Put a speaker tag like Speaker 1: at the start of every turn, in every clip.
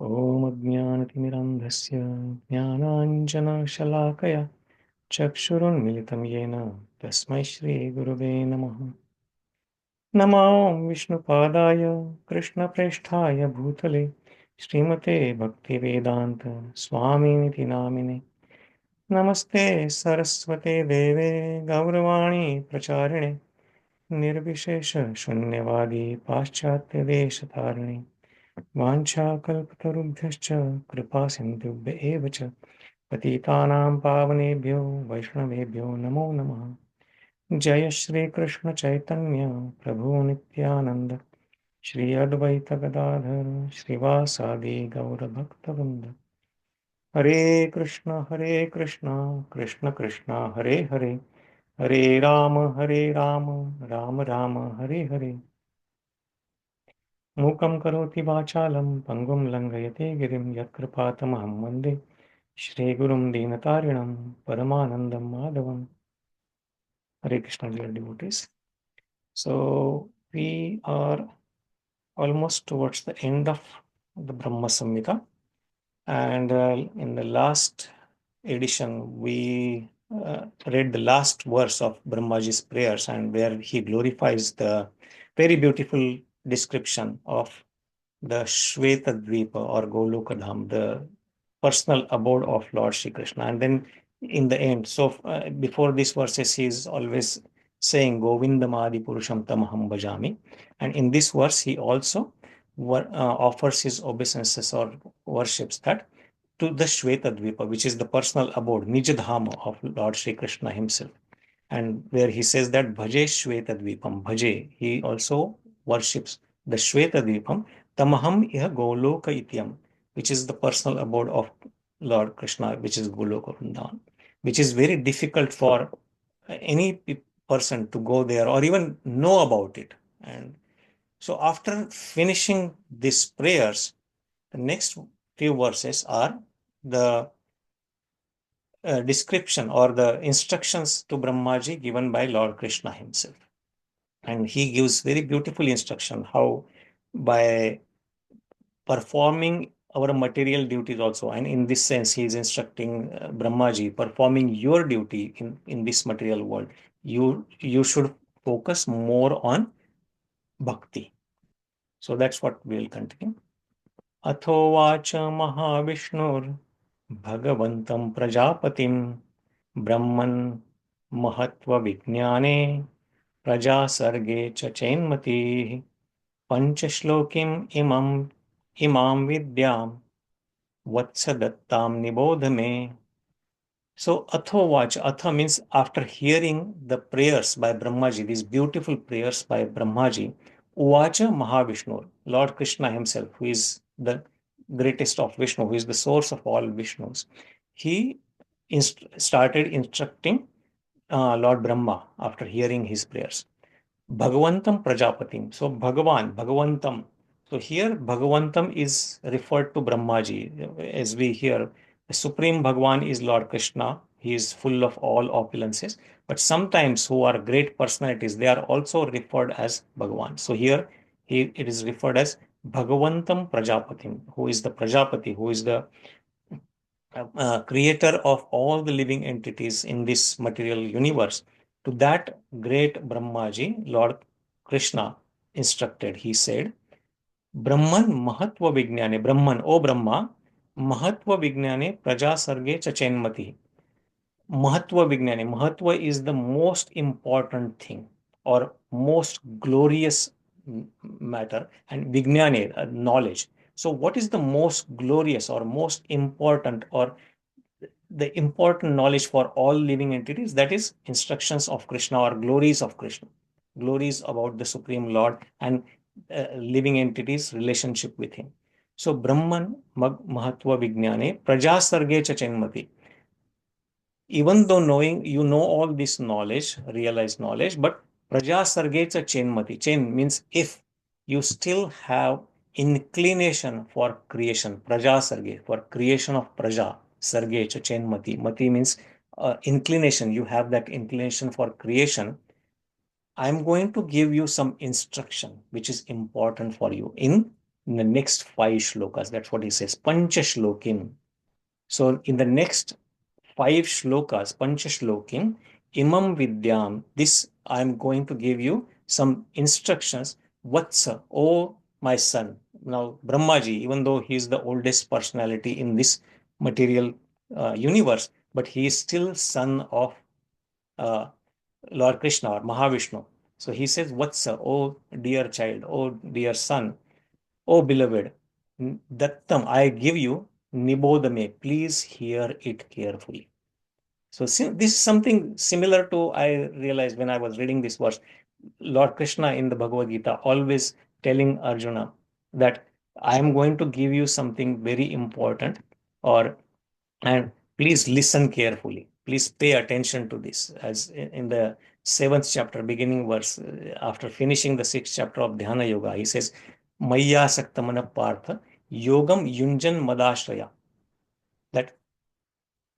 Speaker 1: ॐ अज्ञानतिमिरान्धस्य ज्ञानाञ्जनशलाकया चक्षुरुन्मिलितं येन तस्मै श्रीगुरुवे नमः। नमो विष्णुपादाय कृष्णप्रेष्ठाय भूतले श्रीमते भक्तिवेदान्त स्वामिनिति नामिने। नमस्ते सरस्वते देवे गौरवाणी प्रचारिणे निर्विशेष शून्यवादी पाश्चात्यदेशतारिणे वाञ्छाकल्पतरुभ्यश्च कृपा सिन्धुभ्य एव च पतितानां पावनेभ्यो वैष्णवेभ्यो नमो नमः। जय श्री कृष्ण चैतन्य प्रभु नित्यानंद श्री अद्वैत गदाधर श्रीवासादि गौर भक्तवृंद। हरे कृष्ण कृष्ण कृष्ण हरे हरे, हरे राम राम राम हरे हरे। मूकं करोति वाचालं पङ्गुं लङ्घयते गिरिं यत्कृपातमहं वन्दे श्रीगुरुं दीनतारिणं परमानन्दं माधवम्। Hare Krishna, dear devotees. So we are almost towards the end of the Brahma Samhita, and in the last edition we read the last verse of Brahmaji's prayers, and where he glorifies the very beautiful description of the Shweta Dvipa or Goloka Dham, the personal abode of Lord Shri Krishna. And then in the end, so before these verses, he is always saying Govindam Adi Purusham Tamaham Bhajami. And in this verse, he also offers his obeisances or worships that to the Shweta Dvipa, which is the personal abode, Nijadhama of Lord Shri Krishna himself. And where he says that Bhaje Shweta Dvipam, Bhaje, he also worships the Shweta Dvipam, Tamaham iha Goloka Ityam, which is the personal abode of Lord Krishna, which is Goloka Vrindavan, which is very difficult for any person to go there or even know about it. And so after finishing these prayers, the next few verses are the description or the instructions to Brahmaji given by Lord Krishna himself. And he gives very beautiful instruction how by performing our material duties also, and in this sense he is instructing Brahmaji, performing your duty in this material world, you should focus more on bhakti. So that's what we will continue. athovāca mahā-viṣṇur bhagavantaṁ prajāpatim brahman mahattva-vijñāne prajā-sarge ca chainmati pañca-ślokīm imāṁ vidyāṁ vatsa dattāṁ nibodha me. So athovāca, atha means after hearing the prayers by Brahmaji, these beautiful prayers by Brahmaji, uvaca mahā-viṣṇur, Lord Krishna himself, who is the greatest of Vishnu, who is the source of all Vishnus, he started instructing Lord Brahma after hearing his prayers. Bhagavantaṁ Prajāpatim. So Bhagavantaṁ. So here Bhagavantaṁ is referred to Brahmaji. As we hear, the Supreme Bhagavan is Lord Krishna. He is full of all opulences. But sometimes who are great personalities, they are also referred as Bhagavan. So here it is referred as Bhagavantaṁ Prajāpatim, who is the Prajapati, who is the creator of all the living entities in this material universe. To that great Brahmaji, Lord Krishna instructed. He said, Brahman mahattva-vijñāne, Brahman, O Brahma, mahattva-vijñāne prajā-sarge ca chainmati. Mahattva-vijñāne, Mahatva is the most important thing or most glorious matter, and Vijñāne, knowledge. So what is the most glorious or most important or the important knowledge for all living entities? That is instructions of Krishna or glories of Krishna, glories about the Supreme Lord and living entities' relationship with him. So Brahman mahattva-vijñāne prajā-sarge ca chainmati. Even though knowing, you know all this knowledge, realized knowledge, but prajā-sarge ca chainmati. Chain means if you still have inclination for creation, prajā-sarge, for creation of praja, sarge cha chainmati. Mati means inclination. You have that inclination for creation. I'm going to give you some instruction which is important for you in in the next 5 shlokas. That's what he says, pañca-ślokīm. So in the next 5 shlokas, pañca-ślokīm, imāṁ vidyāṁ, this I'm going to give you some instructions. Vatsa, oh my son. Now, Brahmaji, even though he is the oldest personality in this material universe, but he is still son of Lord Krishna or mahā-viṣṇur. So he says, Vatsa, oh dear child, oh dear son, oh beloved, dattāṁ, I give you, nibodha, please hear it carefully. So this is something similar to, I realized when I was reading this verse, Lord Krishna in the Bhagavad Gita always telling Arjuna that I am going to give you something very important, and please listen carefully. Please pay attention to this. As in the 7th chapter, beginning verse, after finishing the 6th chapter of Dhyana Yoga, he says, Maya-saktamana partha yogam yunjan madashraya. That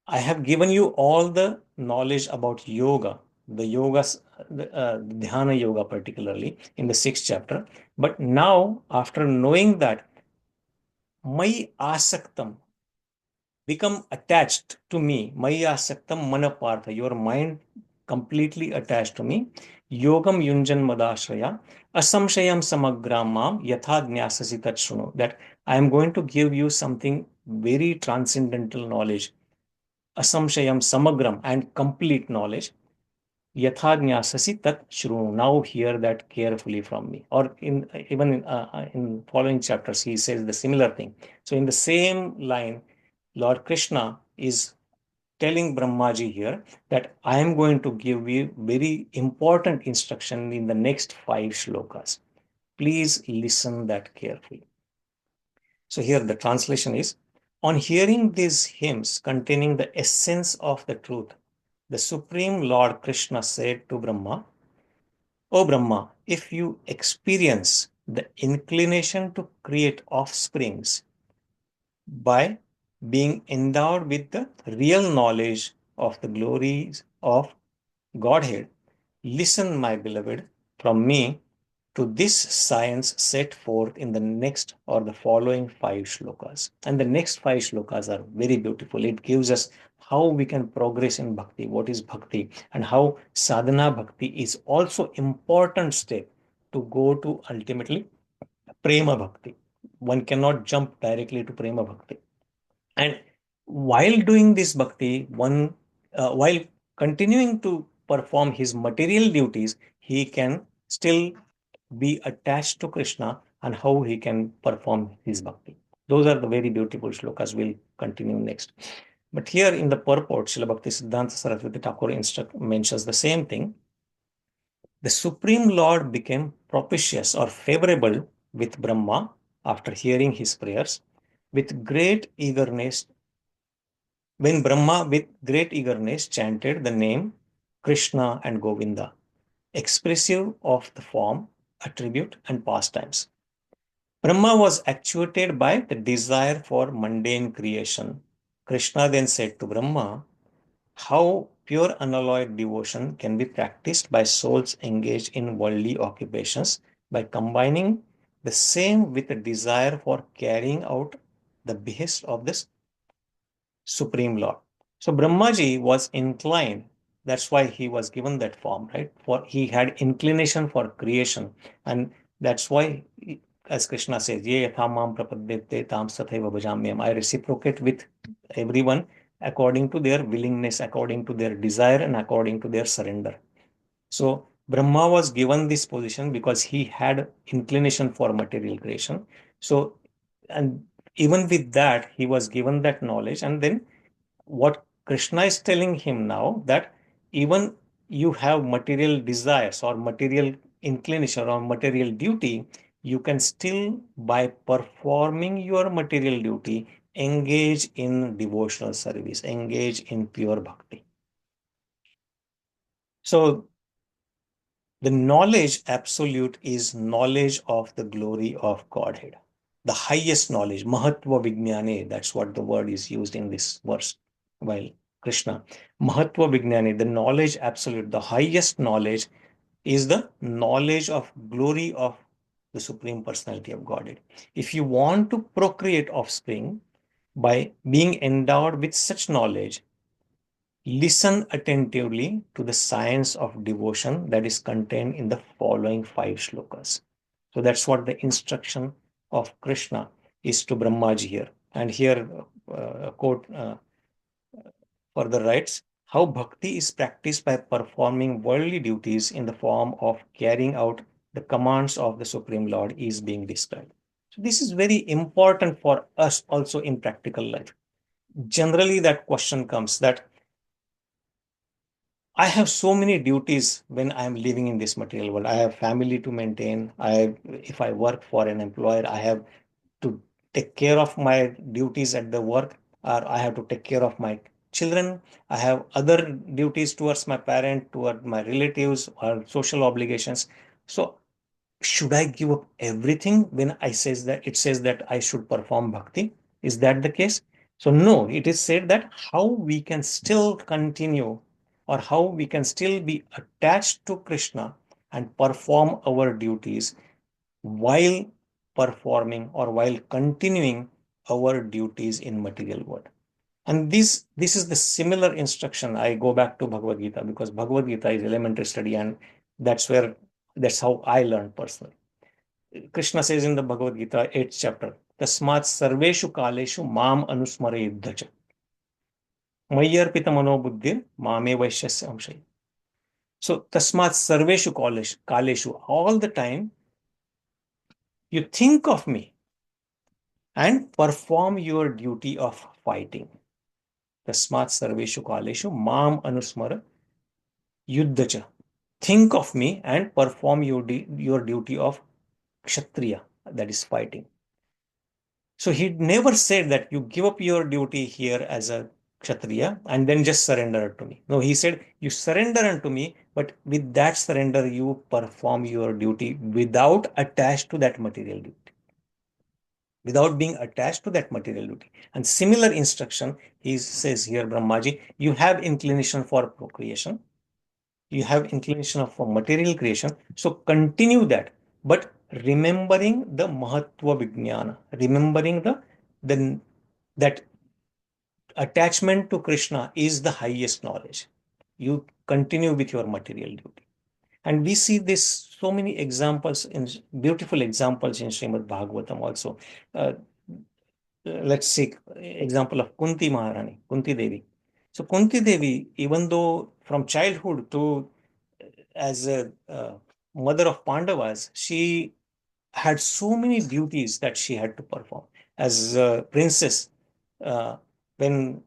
Speaker 1: I have given you all the knowledge about yoga, the yogas, Dhyana Yoga particularly, in the 6th chapter. But now, after knowing that, Mai asaktam, become attached to me, Maya asaktam manapartha, your mind completely attached to me, yogam yunjan madashraya, asamshayam samagramam yatha jnasasi tat shruno, that I am going to give you something very transcendental knowledge, asamshayam samagram, and complete knowledge, yatha jnasasi tat shruno, now hear that carefully from me. Or in following chapters, he says the similar thing. So in the same line, Lord Krishna is telling Brahmaji here that I am going to give you very important instruction in the next 5 shlokas. Please listen that carefully. So here the translation is, on hearing these hymns containing the essence of the truth, the Supreme Lord Krishna said to Brahma, O Brahma, if you experience the inclination to create offsprings by being endowed with the real knowledge of the glories of Godhead, listen, my beloved, from me to this science set forth in the next or the following 5 shlokas. And the next 5 shlokas are very beautiful. It gives us how we can progress in bhakti, what is bhakti, and how sadhana bhakti is also important step to go to ultimately prema bhakti. One cannot jump directly to prema bhakti. And while doing this bhakti, while continuing to perform his material duties, he can still be attached to Krishna, and how he can perform his bhakti. Those are the very beautiful shlokas. We'll continue next. But here in the purport, Srila Bhakti Siddhanta Saraswati Thakur mentions the same thing. The Supreme Lord became propitious or favorable with Brahma after hearing his prayers with great eagerness. When Brahma with great eagerness chanted the name Krishna and Govinda, expressive of the form, attribute, and pastimes. Brahma was actuated by the desire for mundane creation. Krishna then said to Brahma, how pure unalloyed devotion can be practiced by souls engaged in worldly occupations by combining the same with a desire for carrying out the behest of this Supreme Lord. So Brahmaji was inclined. That's why he was given that form, right? For he had inclination for creation. And that's why, as Krishna says, Ye yatha mam prapadyate tam sathaiva bhajamyam. I reciprocate with everyone according to their willingness, according to their desire, and according to their surrender. So Brahma was given this position because he had inclination for material creation. So, and even with that, he was given that knowledge. And then what Krishna is telling him now, that even you have material desires or material inclination or material duty, you can still, by performing your material duty, engage in devotional service, engage in pure bhakti. So the knowledge absolute is knowledge of the glory of Godhead. The highest knowledge, mahattva-vijñāne, that's what the word is used in this verse. While Krishna, mahattva-vijñāne, the knowledge absolute, the highest knowledge is the knowledge of glory of the Supreme Personality of Godhead. If you want to procreate offspring by being endowed with such knowledge, listen attentively to the science of devotion that is contained in the following 5 shlokas. So that's what the instruction of Krishna is to Brahmaji here. And here, quote further writes, how bhakti is practiced by performing worldly duties in the form of carrying out the commands of the Supreme Lord is being described. So this is very important for us also in practical life. Generally, that question comes that I have so many duties when I am living in this material world. I have family to maintain. If I work for an employer, I have to take care of my duties at the work, or I have to take care of my children. I have other duties towards my parent, toward my relatives, or social obligations. So should I give up everything when it says that I should perform bhakti? Is that the case? So no, it is said that how we can still continue, or how we can still be attached to Krishna and perform our duties while performing or while continuing our duties in material world. And this is the similar instruction. I go back to Bhagavad Gita because Bhagavad Gita is elementary study, and that's how I learned personally. Krishna says in the Bhagavad Gita, 8th chapter, Tasmat sarveshu kaleshu mam anusmare yuddhacha. Mayyarpita manobuddhir mame vaishyasya amshay. So, Tasmat sarveshu kaleshu, all the time, you think of me and perform your duty of fighting. Tasmat sarveshu kaleshu mam anusmara yuddhacha. Think of me and perform your duty of kshatriya, that is fighting. So he never said that you give up your duty here as a kshatriya and then just surrender to me. No, he said you surrender unto me, but with that surrender you perform your duty without attached to that material duty, without being attached to that material duty. And similar instruction, he says here, Brahmaji, you have inclination for procreation, you have inclination for material creation, so continue that, but remembering the mahattva-vijñāne, remembering that attachment to Krishna is the highest knowledge. You continue with your material duty. And we see this so many examples, beautiful examples in Srimad Bhagavatam also. Let's see example of Kunti Maharani, Kunti Devi. So Kunti Devi, even though from childhood to as a mother of Pandavas, she had so many duties that she had to perform. As a princess, when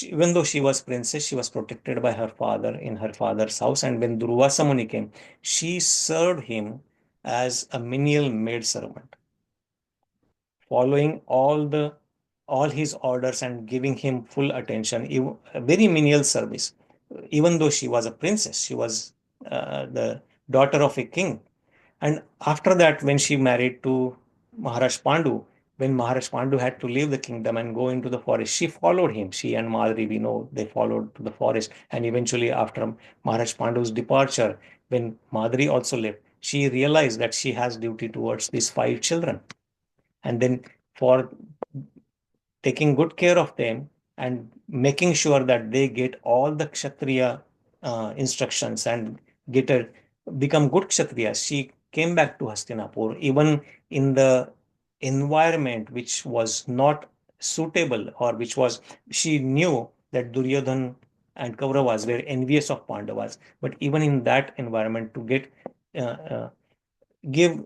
Speaker 1: even though she was princess, she was protected by her father in her father's house. And when Durvasa Muni came, she served him as a menial maid servant, following all his orders and giving him full attention, a very menial service. Even though she was a princess, she was the daughter of a king. And after that, when she married to Maharaj Pandu, when Maharaj Pandu had to leave the kingdom and go into the forest, she followed him. She and Madri, we know, they followed to the forest. And eventually, after Maharaj Pandu's departure, when Madri also left, she realized that she has duty towards these 5 children. And then for taking good care of them and making sure that they get all the Kshatriya instructions and become good Kshatriyas, she came back to Hastinapur, even in the environment which was not suitable, or she knew that Duryodhan and Kauravas were envious of Pandavas, but even in that environment to give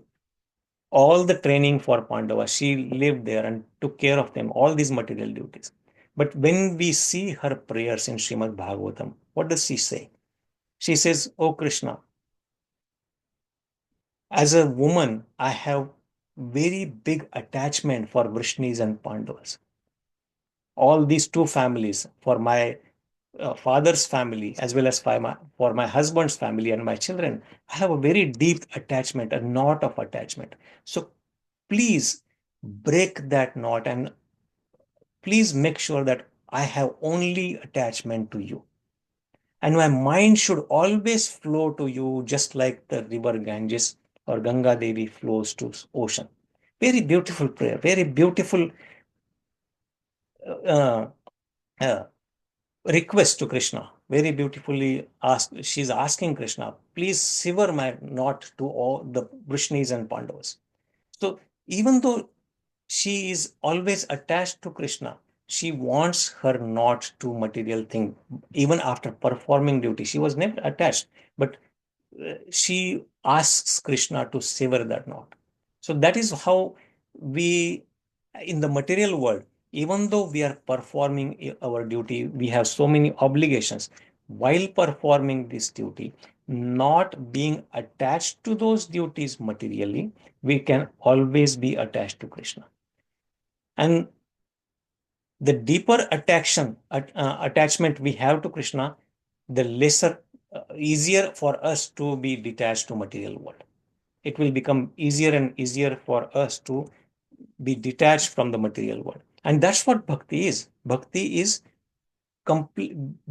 Speaker 1: all the training for Pandavas, she lived there and took care of them, all these material duties. But when we see her prayers in Srimad Bhagavatam, what does she say? She says, "Oh Krishna, as a woman, I have very big attachment for Vrishnis and Pandavas. All these 2 families, for my father's family as well as for my husband's family and my children, I have a very deep attachment, a knot of attachment. So please break that knot and please make sure that I have only attachment to you. And my mind should always flow to you, just like the river Ganges or Ganga Devi flows to ocean. Very beautiful prayer, very beautiful uh, uh, request to Krishna. Very beautifully asked. She's asking Krishna, please sever my knot to all the Vrishnis and Pandavas. So even though she is always attached to Krishna, she wants her knot to material thing. Even after performing duty, she was never attached, but she asks Krishna to sever that knot. So that is how we, in the material world, even though we are performing our duty, we have so many obligations. While performing this duty, not being attached to those duties materially, we can always be attached to Krishna. And the deeper attachment we have to Krishna, the lesser, easier for us to be detached to material world. It will become easier and easier for us to be detached from the material world. And that's what bhakti is. Bhakti is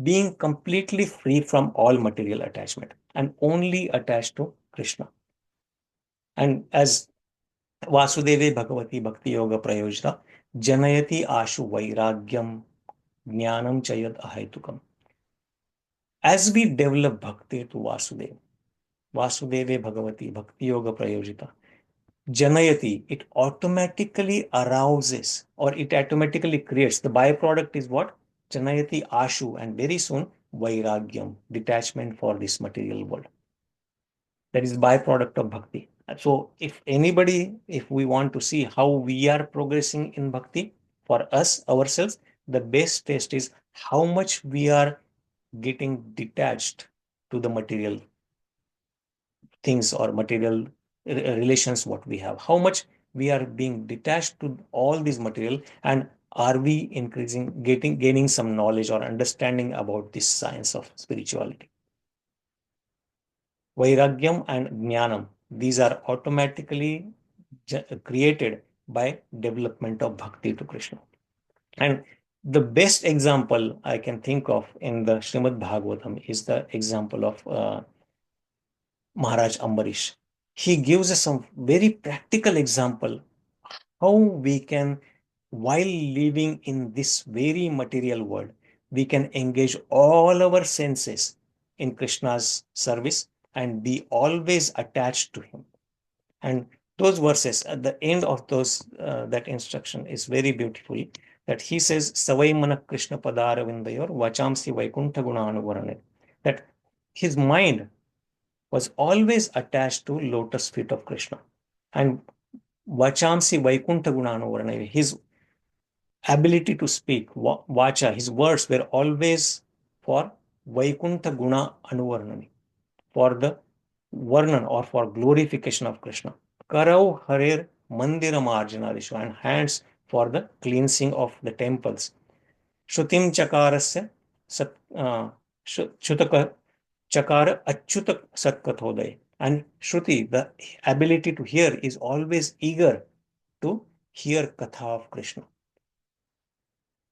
Speaker 1: being completely free from all material attachment and only attached to Krishna. And as Vasudeve Bhagavati Bhakti Yoga Prayojita, Janayati Ashu Vairagyam Jnanam Chayad Ahaitukam. As we develop bhakti to Vasudeva, Vasudeve Bhagavati Bhakti Yoga Prayojita, Janayati, it automatically arouses or it automatically creates. The byproduct is what? Janayati Ashu, and very soon Vairagyam, detachment for this material world. That is byproduct of bhakti. So if we want to see how we are progressing in bhakti for us, ourselves, the best test is how much we are getting detached to the material things or material relations what we have, how much we are being detached to all these material, and are we gaining some knowledge or understanding about this science of spirituality. Vairagyam and Jnanam, these are automatically created by development of bhakti to Krishna. And the best example I can think of in the Srimad Bhagavatam is the example of Maharaj Ambarish. He gives us some very practical example how we can, while living in this very material world, we can engage all our senses in Krishna's service and be always attached to him. And those verses at the end of that instruction is very beautiful, that he says, Savai mana Krishna padara vindayor vachamsi vaikuntha gunanuvarane, that his mind was always attached to lotus feet of Krishna. And vachamsi vaikuntha gunanuvarane, his ability to speak, vacha, his words were always for vaikuntha guna anuvarnani, for the varnan or for glorification of Krishna. Karau harer mandira marjanadishu, and hands for the cleansing of the temples. Shrutim chakarasya shutaka chakara achyuta satkathoday. And Shruti, the ability to hear, is always eager to hear katha of Krishna.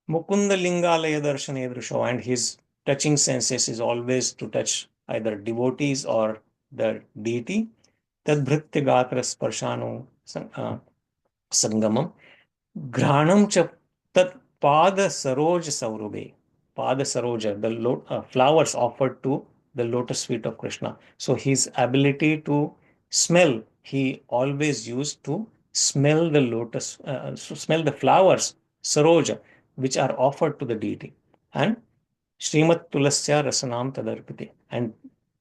Speaker 1: Mukunda lingalaya darshane drusho, and his touching senses is always to touch either devotees or the deity. Tadbhritya gatra sparshano sangamam Granam cha tat pada saroj saurabhe. Pada saroja, the flowers offered to the lotus feet of Krishna. So his ability to smell, he always used to smell the smell the flowers, saroja, which are offered to the deity. And Srimat Tulasya Rasanam Tadarpite. And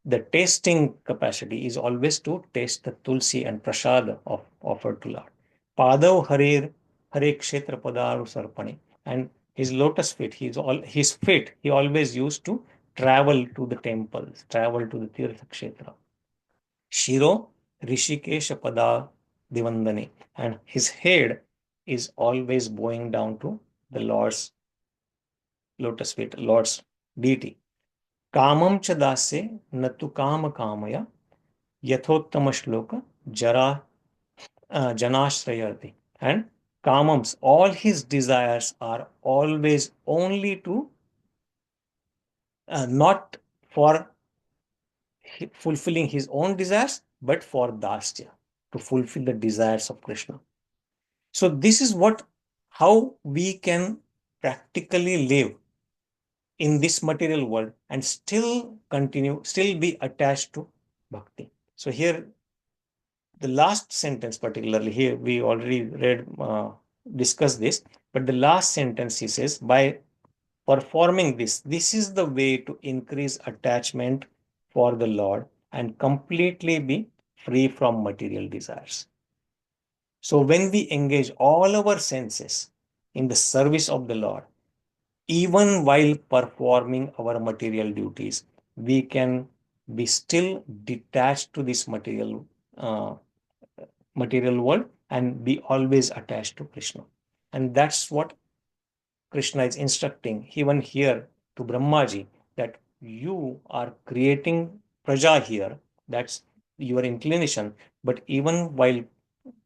Speaker 1: the tasting capacity is always to taste the tulsi and prasada offered to Lord. Padav Hare Kshetra Padaru Sarpani. And his lotus feet, his feet, he always used to travel to the temples, travel to the Tirtha Kshetra. Shiro Rishikesha Pada Divandani. And his head is always bowing down to the Lord's lotus feet, Lord's deity. Kamam cha dasye natu kama kamaya yathottama shloka jara janashrayarti. And kamams, all his desires are always only to not for fulfilling his own desires, but for dasya, to fulfill the desires of Krishna. So this is how we can practically live in this material world and still be attached to bhakti. So here, the last sentence particularly, here we already discussed this, but the last sentence he says, by performing this is the way to increase attachment for the Lord and completely be free from material desires. So when we engage all our senses in the service of the Lord, even while performing our material duties, we can be still detached to this uh, material world and be always attached to Krishna. And that's what Krishna is instructing even here to Brahmaji, that you are creating praja here, that's your inclination, but even while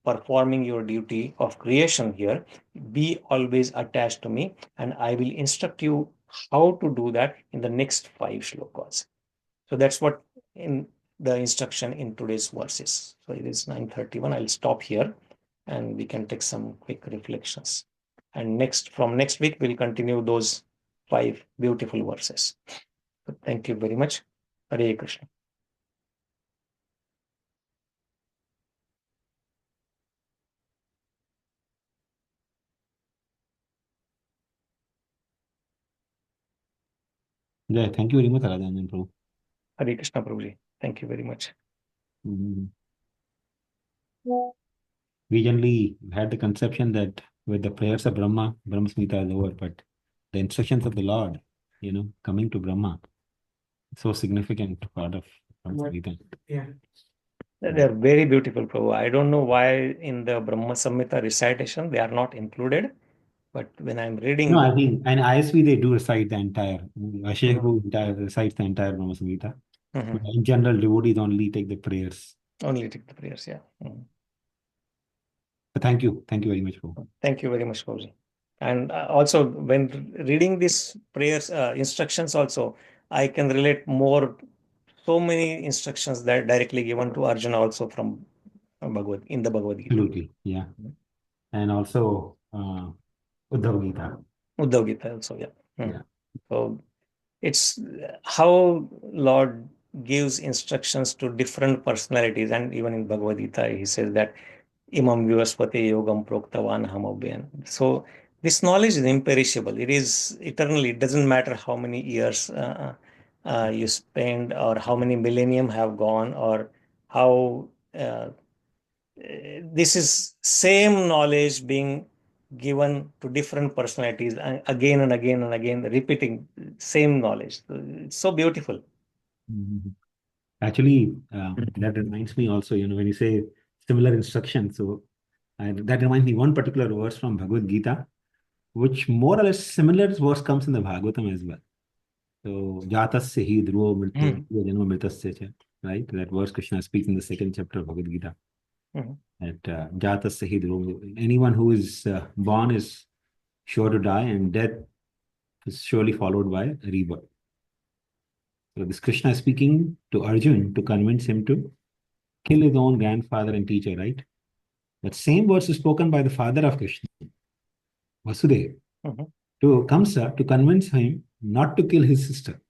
Speaker 1: performing your duty of creation here, be always attached to me, and I will instruct you how to do that in the next 5 shlokas. So that's what in the instruction in today's verses. So it is 9:31. I'll stop here and we can take some quick reflections. And from next week, we'll continue those 5 beautiful verses. So thank you very much. Hare Krishna.
Speaker 2: Yeah, thank you very much, Radhā-Rañjana Prabhu.
Speaker 1: Hare Krishna, Prabhuji. Thank you very much.
Speaker 2: We generally had the conception that with the prayers of Brahma, Brahma Samhita is over, but the instructions of the Lord, coming to Brahma, so significant part of Brahma Samhita.
Speaker 1: Yeah. They are very beautiful, Prabhu. I don't know why in the Brahma Samhita recitation they are not included, but when I'm reading.
Speaker 2: No, I think, and ISV, they do recite the entire, recites the entire Brahma Samhita. But in general, devotees only take the prayers.
Speaker 1: Only take the prayers, yeah.
Speaker 2: But thank you. Thank you very much, Prabhu.
Speaker 1: Thank you very much, Prabhuji. And also, when reading these prayers, instructions also, I can relate more, so many instructions that directly given to Arjuna also from in the Bhagavad Gita.
Speaker 2: Absolutely, yeah. And also, Uddhava Gita.
Speaker 1: Uddhava Gita also, yeah.
Speaker 2: Yeah.
Speaker 1: So it's how Lord gives instructions to different personalities, and even in Bhagavad Gita, he says that imāṁ vivaspate yogam proktavan hamabhyan. So this knowledge is imperishable. It is eternal. It doesn't matter how many years you spend, or how many millennium have gone, or how this is same knowledge being given to different personalities again and again and again, repeating same knowledge. It's so beautiful.
Speaker 2: Actually, that reminds me also, when you say similar instructions, so that reminds me one particular verse from Bhagavad Gita, which more or less similar verse comes in the Bhagavatam as well. So, jatasya hi dhruvo mrityu janma mritasya cha, right? That verse Krishna speaks in the 2nd chapter of Bhagavad Gita. That jatasya hi dhruvo, anyone who is born is sure to die, and death is surely followed by rebirth. So this Krishna is speaking to Arjun to convince him to kill his own grandfather and teacher, right? That same verse is spoken by the father of Krishna, Vasudeva, to Kamsa to convince him not to kill his sister.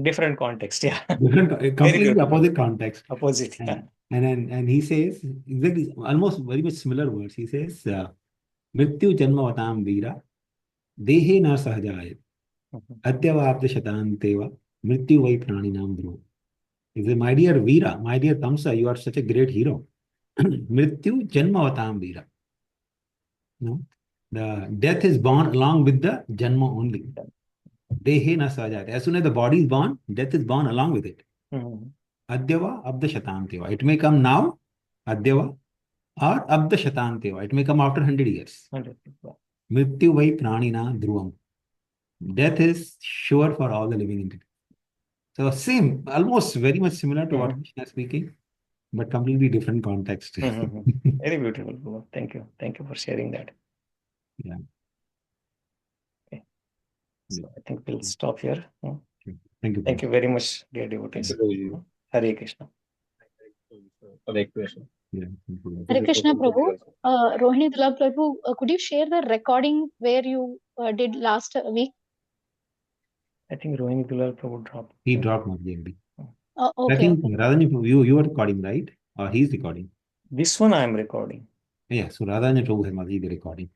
Speaker 1: Different context, yeah.
Speaker 2: Completely opposite context.
Speaker 1: Opposite, yeah.
Speaker 2: And he says, exactly, almost very much similar words. He says, Mrityu janma vatam veera, dehe na sahajaya, adyavabda shatanteva, mrityu vai praninam dhruva. He says, my dear Veera, my dear Kamsa, you are such a great hero. Mrityu janma vatam veera. No? The death is born along with the janma only. Dehe na sahajaya. As soon as the body is born, death is born along with it. Adyava abda shatanteva. It may come now, adyava, or abda shatanteva. It may come after 100 years. Mrityu vai pranina dhruvam. Death is sure for all the living entities. So same, almost very much similar to what Krishna is speaking, but completely different context.
Speaker 1: Very beautiful. Thank you. Thank you for sharing that.
Speaker 2: Yeah.
Speaker 1: Okay. So I think we'll stop here.
Speaker 2: Thank you.
Speaker 1: Thank you very much, dear devotees. Hare Krishna.
Speaker 3: Hare Krishna.
Speaker 2: Yeah, thank you.
Speaker 4: Hare Krishna, Prabhu. Rohini Dula Prabhu, could you share the recording where you did last week?
Speaker 1: I think Rohini Dulal Prabhu dropped.
Speaker 2: He dropped Mataji. I
Speaker 4: Okay,
Speaker 2: think
Speaker 4: okay.
Speaker 2: Radhārañjana, you are recording, right? Or he's recording?
Speaker 1: This one I am recording.
Speaker 2: Yeah, so Radhārañjana Prabhu has Mataji the recording.